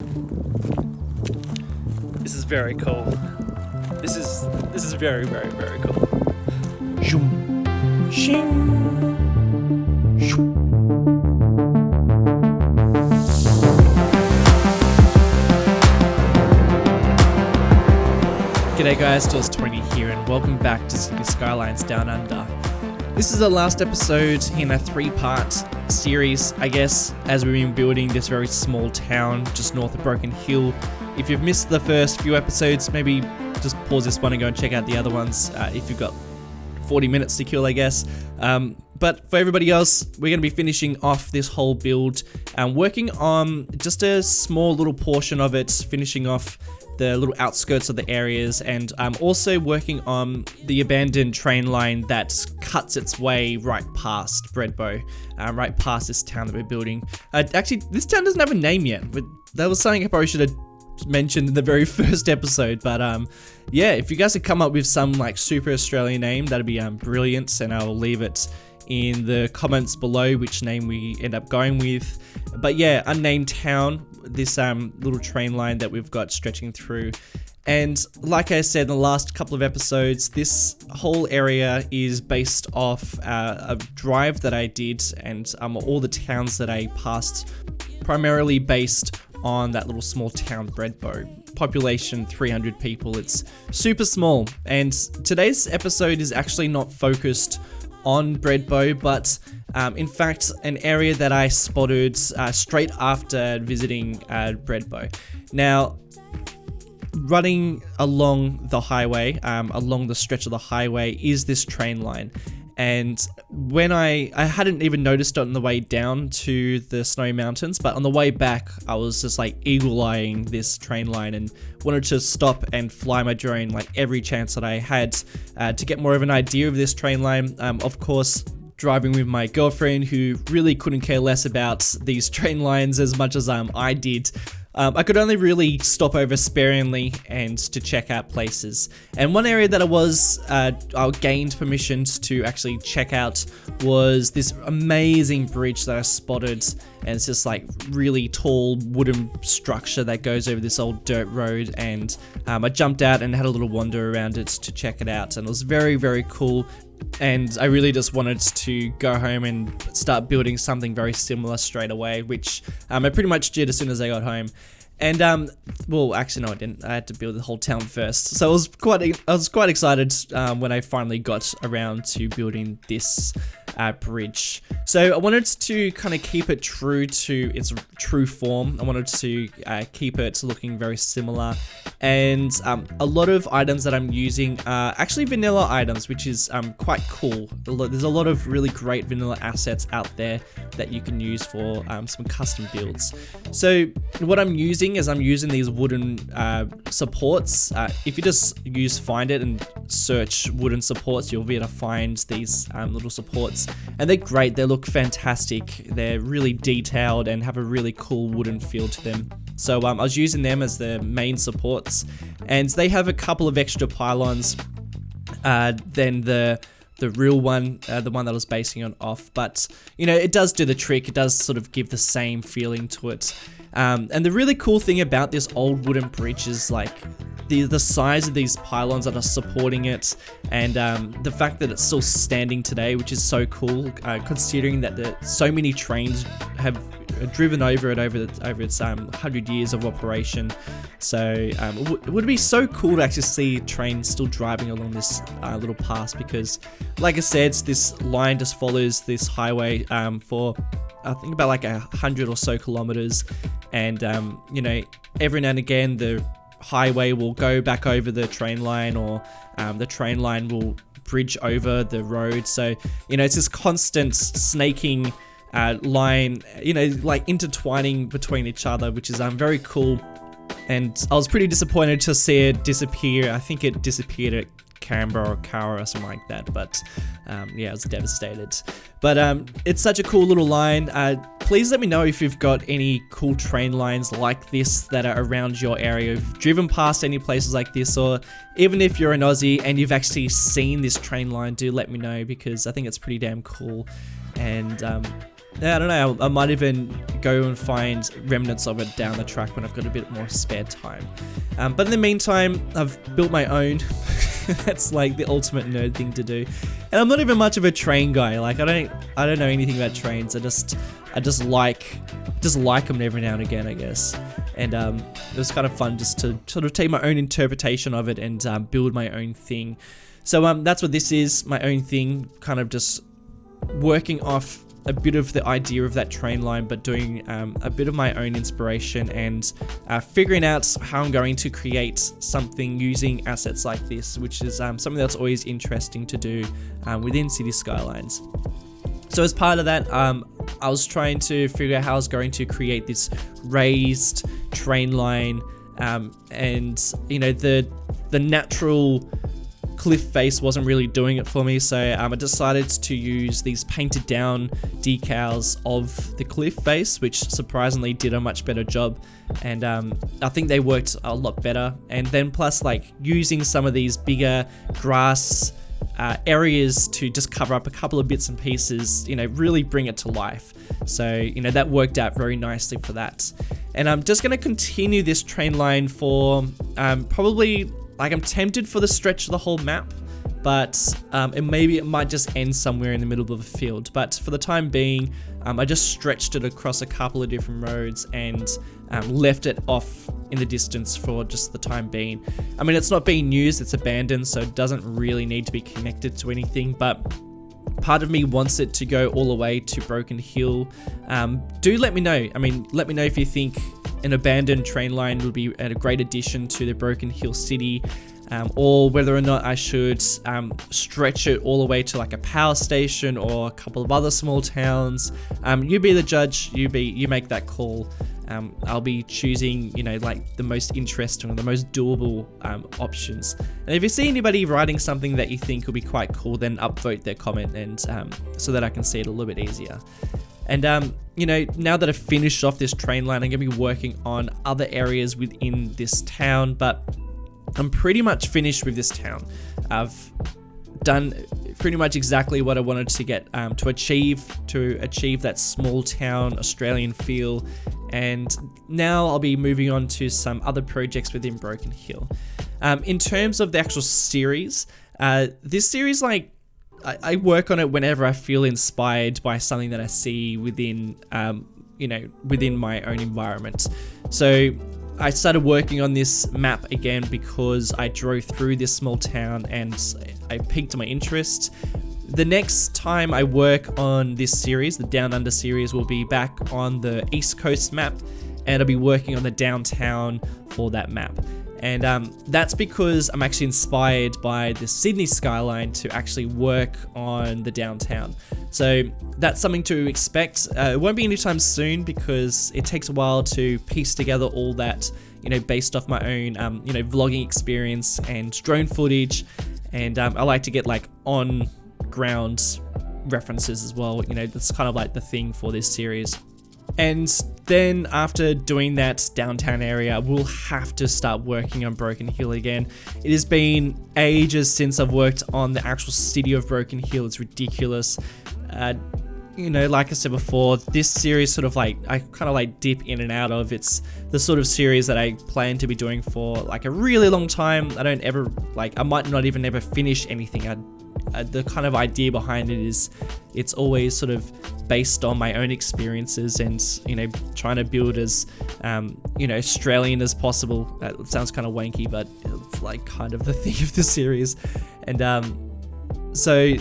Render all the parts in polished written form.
This is very cool. This is very, very, very cool. Zoom. Shing. Shoo. G'day guys, Jaws20 here and welcome back to City Skylines Down Under. This is the last episode in a 3-part series, I guess, as we've been building this very small town just north of Broken Hill. If you've missed the first few episodes, maybe just pause this one and go and check out the other ones if you've got 40 minutes to kill, I guess. But for everybody else, we're going to be finishing off this whole build, working on just a small little portion of it, finishing off the little outskirts of the areas, and also working on the abandoned train line that cuts its way right past Breadbow, right past this town that we're building. Actually, this town doesn't have a name yet, but that was something I probably should have mentioned in the very first episode. But yeah, if you guys could come up with some like super Australian name, that'd be brilliant, and I'll leave it in the comments below which name we end up going with. But yeah, unnamed town, this little train line that we've got stretching through. And like I said in the last couple of episodes, this whole area is based off a drive that I did, and all the towns that I passed, primarily based on that little small town Breadbow. Population 300 people, it's super small. And today's episode is actually not focused on Breadbow, but in fact an area that I spotted straight after visiting Breadbow. Now, running along the highway, along the stretch of the highway, is this train line. And when I hadn't even noticed it on the way down to the Snowy Mountains, but on the way back, I was just like eagle-eyeing this train line and wanted to stop and fly my drone like every chance that I had to get more of an idea of this train line. Of course, driving with my girlfriend, who really couldn't care less about these train lines as much as I did. I could only really stop over sparingly and to check out places. And one area that I gained permission to actually check out was this amazing bridge that I spotted. And it's this like really tall wooden structure that goes over this old dirt road. And I jumped out and had a little wander around it to check it out. And it was very, very cool. And I really just wanted to go home and start building something very similar straight away, which I pretty much did as soon as I got home. And well, actually no, I didn't. I had to build the whole town first. So I was quite excited when I finally got around to building this bridge. So I wanted to kind of keep it true to its true form. I wanted to keep it looking very similar. And a lot of items that I'm using are actually vanilla items, which is quite cool. There's a lot of really great vanilla assets out there that you can use for some custom builds. So what I'm using is I'm using these wooden supports. If you just use Find It and search wooden supports, you'll be able to find these little supports. And they're great, they look fantastic. They're really detailed and have a really cool wooden feel to them. So I was using them as the main supports, and they have a couple of extra pylons than the real one, the one that I was basing it off. But, you know, it does do the trick. It does sort of give the same feeling to it. And the really cool thing about this old wooden bridge is like the size of these pylons that are supporting it, and the fact that it's still standing today, which is so cool, considering that so many trains have driven over it over its 100 years of operation. So it would be so cool to actually see trains still driving along this little pass, because like I said, this line just follows this highway for I think about like 100 or so kilometers, and you know, every now and again the highway will go back over the train line, or the train line will bridge over the road. So, you know, it's this constant snaking line, you know, like intertwining between each other, which is very cool. And I was pretty disappointed to see it disappear. I think it disappeared at Canberra or Cowra or something like that, but yeah, I was devastated. But it's such a cool little line. Please let me know if you've got any cool train lines like this that are around your area. If you've driven past any places like this, or even if you're an Aussie and you've actually seen this train line, do let me know, because I think it's pretty damn cool. And I don't know, I might even go and find remnants of it down the track when I've got a bit more spare time. But in the meantime, I've built my own. That's like the ultimate nerd thing to do. And I'm not even much of a train guy. Like I don't know anything about trains. I just like them every now and again, I guess. And it was kind of fun just to sort of take my own interpretation of it and build my own thing. So that's what this is, my own thing, kind of just working off a bit of the idea of that train line, but doing a bit of my own inspiration and figuring out how I'm going to create something using assets like this, which is something that's always interesting to do within City Skylines. So as part of that, I was trying to figure out how I was going to create this raised train line, and you know, the natural cliff face wasn't really doing it for me, so I decided to use these painted down decals of the cliff face, which surprisingly did a much better job, and I think they worked a lot better. And then plus, like, using some of these bigger grass areas to just cover up a couple of bits and pieces, you know, really bring it to life. So, you know, that worked out very nicely for that. And I'm just going to continue this train line for probably, like, I'm tempted for the stretch of the whole map, but it might just end somewhere in the middle of a field. But for the time being, I just stretched it across a couple of different roads and left it off in the distance for just the time being. I mean, it's not being used, it's abandoned, so it doesn't really need to be connected to anything, but part of me wants it to go all the way to Broken Hill. Do let me know. I mean, let me know if you think an abandoned train line would be a great addition to the Broken Hill city, or whether or not I should stretch it all the way to like a power station or a couple of other small towns. You be the judge, you make that call. I'll be choosing, you know, like the most interesting or the most doable options. And if you see anybody writing something that you think will be quite cool, then upvote their comment, and so that I can see it a little bit easier. And you know, now that I've finished off this train line, I'm gonna be working on other areas within this town, but I'm pretty much finished with this town. I've done pretty much exactly what I wanted to get to achieve that small town Australian feel, and now I'll be moving on to some other projects within Broken Hill. In terms of the actual series, this series, like, I work on it whenever I feel inspired by something that I see within within my own environment. So I started working on this map again because I drove through this small town and I piqued my interest. The next time I work on this series, the Down Under series, will be back on the East Coast map, and I'll be working on the downtown for that map. And that's because I'm actually inspired by the Sydney skyline to actually work on the downtown. So that's something to expect. It won't be anytime soon because it takes a while to piece together all that, you know, based off my own, vlogging experience and drone footage. And I like to get like on ground references as well. You know, that's kind of like the thing for this series. And then after doing that downtown area, we'll have to start working on Broken Hill again. It has been ages since I've worked on the actual city of Broken Hill. It's ridiculous. You know, like I said before, this series sort of like, I kind of like dip in and out of. It's the sort of series that I plan to be doing for like a really long time. I don't ever, like, I might not even ever finish anything. The kind of idea behind it is it's always sort of based on my own experiences and, you know, trying to build as, Australian as possible. That sounds kind of wanky, but it's like kind of the thing of the series. And so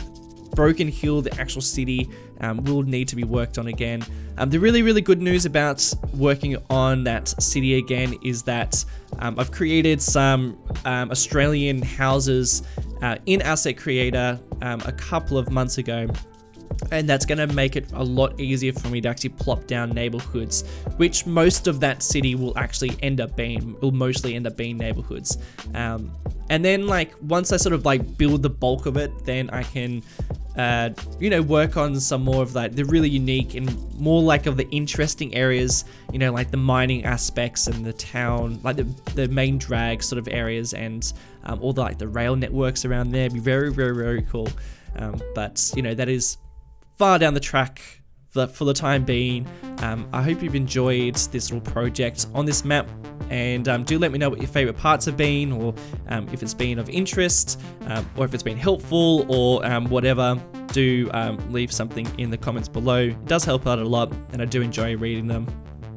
Broken Hill, the actual city, will need to be worked on again. The really, really good news about working on that city again is that I've created some Australian houses in Asset Creator a couple of months ago, and that's going to make it a lot easier for me to actually plop down neighborhoods, which most of that city will mostly end up being neighborhoods. And then, like, once I sort of like build the bulk of it, then I can work on some more of like the really unique and more like of the interesting areas, you know, like the mining aspects and the town, like the main drag sort of areas, and all the like the rail networks around there. Be very, very, very cool. But you know, that is far down the track for the time being, I hope you've enjoyed this little project on this map. And do let me know what your favorite parts have been, or if it's been of interest, or if it's been helpful, or whatever. Do leave something in the comments below. It does help out a lot, and I do enjoy reading them.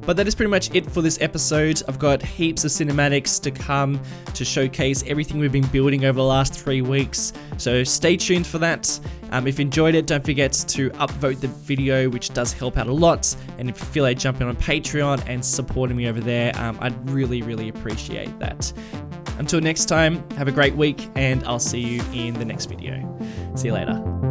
But that is pretty much it for this episode. I've got heaps of cinematics to come to showcase everything we've been building over the last 3 weeks. So stay tuned for that. If you enjoyed it, don't forget to upvote the video, which does help out a lot. And if you feel like jumping on Patreon and supporting me over there, I'd really, really appreciate that. Until next time, have a great week, and I'll see you in the next video. See you later.